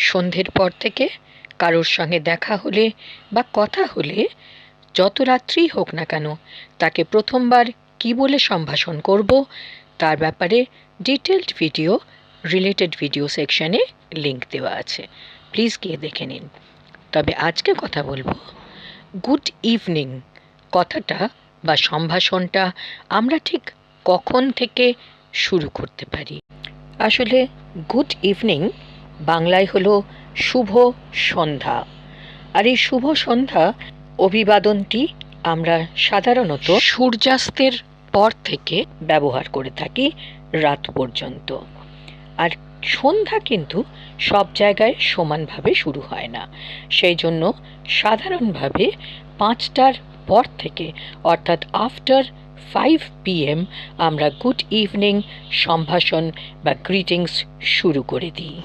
সন্ধ্যের পর থেকে কারোর সঙ্গে দেখা হলে বা কথা হলে যত রাত্রিই হোক না কেন তাকে প্রথমবার কী বলে সম্ভাষণ করব তার ব্যাপারে ডিটেলড ভিডিও রিলেটেড ভিডিও সেকশনে লিংক দেওয়া আছে, প্লিজ গিয়ে দেখে নিন। তবে আজকে কথা বলবো গুড ইভিনিং কথাটা বা সম্ভাষণটা আমরা ঠিক কখন থেকে শুরু করতে পারি। আসলে গুড ইভিনিং বাংলায় হলো শুভ সন্ধ্যা, আর এই শুভ সন্ধ্যা অভিবাদনটি আমরা সাধারণত সূর্যাস্তের পর থেকে ব্যবহার করে থাকি রাত পর্যন্ত। আর সন্ধ্যা কিন্তু সব জায়গায় সমানভাবে শুরু হয় না, সেই জন্য সাধারণভাবে 5টার পর থেকে অর্থাৎ আফটার 5 PM আমরা গুড ইভিনিং সম্ভাষণ বা গ্রিটিংস শুরু করে দিই।